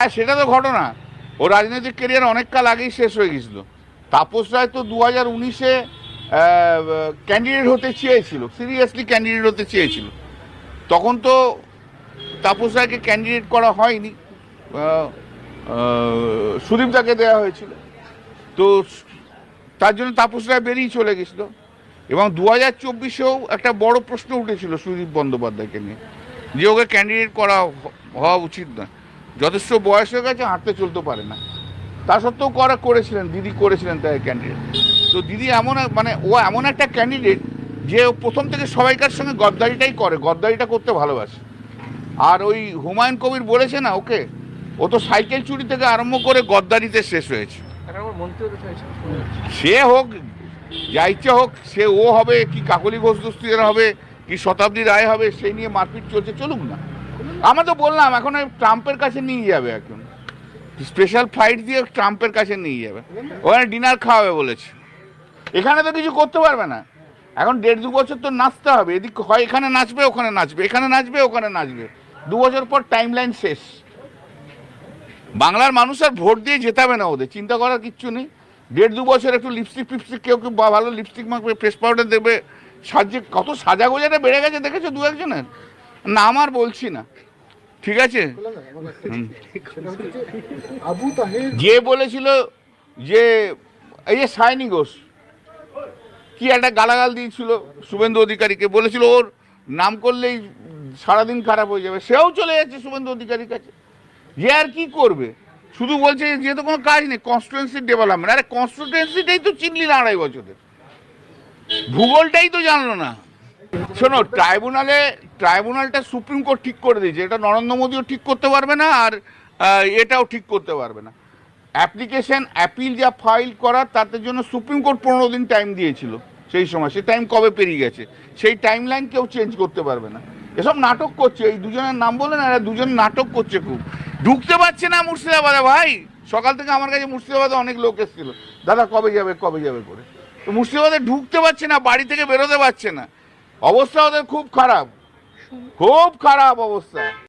হ্যাঁ, সেটা তো ঘটনা। ও রাজনৈতিক কেরিয়ার অনেক কাল আগেই শেষ হয়ে গেছিল। তাপস রায় তো 2019-এ ক্যান্ডিডেট হতে চেয়েছিল, সিরিয়াসলি ক্যান্ডিডেট হতে চেয়েছিল। তখন তো তাপস রায়কে ক্যান্ডিডেট করা হয়নি, সুদীপদাকে দেওয়া হয়েছিল। তো তার জন্য তাপস রায় বেরিয়ে চলে গেছিল। এবং 2024-এও একটা বড় প্রশ্ন উঠেছিল সুদীপ বন্দ্যোপাধ্যায়কে নিয়ে, যে ওকে ক্যান্ডিডেট করা হওয়া উচিত না। যথেষ্ট বয়স হয়ে গেছে, হাঁটতে চলতে পারে না। তা সত্ত্বেও করেছিলেন, দিদি করেছিলেন তাই ক্যান্ডিডেট। তো দিদি ও এমন একটা ক্যান্ডিডেট যে প্রথম থেকে সবাইকার সঙ্গে গদ্দারিটাই করে, গদ্দারিটা করতে ভালোবাসে। আর ওই হুমায়ুন কবির বলেছে না ওকে, ও তো সাইকেল চুরি থেকে আরম্ভ করে গদ্দারিতে শেষ হয়েছে। সে হোক, যা ইচ্ছা হোক, সে ও হবে কি কাকলি ঘোষ দস্তিদার হবে কি শতাব্দী রায় হবে, সেই নিয়ে মারপিট চলছে, চলুক না। আমরা তো বললাম এখন ট্রাম্পের কাছে নিয়ে যাবে, এখন স্পেশাল ফ্লাইট দিয়ে ট্রাম্পের কাছে নিয়ে যাবে, ওখানে ডিনার খাওয়াবে বলেছে। এখানে তো কিছু করতে পারবে না, এখন 1.5-2 বছর তো নাচতে হবে। এদিক হয় এখানে নাচবে, ওখানে নাচবে, এখানে নাচবে, ওখানে নাচবে। 2 বছর পর টাইম লাইন শেষ। বাংলার মানুষ আর ভোট দিয়ে জেতাবে না, ওদের চিন্তা করার কিচ্ছু নেই। 1.5-2 বছর একটু লিপস্টিক ফিপস্টিক, কেউ কেউ ভালো লিপস্টিক মাখবে, ফেস পাউডার দেবে, সাজে কত সাজা গোজাটা বেড়ে গেছে দেখেছো 2-1 জনের। নাম আর বলছি না, ঠিক আছে। যে বলেছিল যে এই যে সায়নী ঘোষ কি একটা গালাগাল দিয়েছিল শুভেন্দু অধিকারীকে, বলেছিল ওর নাম করলেই সারাদিন খারাপ হয়ে যাবে, সেও চলে যাচ্ছে শুভেন্দু অধিকারীর কাছে। যে আর কি করবে, শুধু বলছে যে তো কোনো কাজ নেই, কনস্টিটুয়েন্সির ডেভেলপমেন্ট। আরে কনস্টিটুয়েন্সিটাই তো চিনলি না 2.5 বছরের, ভূগোলটাই তো জানলো না। শোনো, ট্রাইব্যুনালটা সুপ্রিম কোর্ট ঠিক করে দিয়েছে, এটা নরেন্দ্র মোদীও ঠিক করতে পারবে না, আর এটাও ঠিক করতে পারবে না। অ্যাপিল যা ফাইল করার, তাতে জন্য সুপ্রিম কোর্ট 15 দিন টাইম দিয়েছিল সেই সময়, সেই টাইম কবে পেরিয়ে গেছে, সেই টাইম লাইন কেউ চেঞ্জ করতে পারবে না। এসব নাটক করছে, এই দুজনের নাম বলে না, এরা দুজন নাটক করছে খুব। ঢুকতে পারছে না মুর্শিদাবাদে ভাই। সকাল থেকে আমার কাছে মুর্শিদাবাদে অনেক লোক এসেছিল, দাদা কবে যাবে করে। তো মুর্শিদাবাদে ঢুকতে পারছে না, বাড়ি থেকে বেরোতে পারছে না, অবস্থা ওদের খুব খারাপ, খুব খারাপ অবস্থা।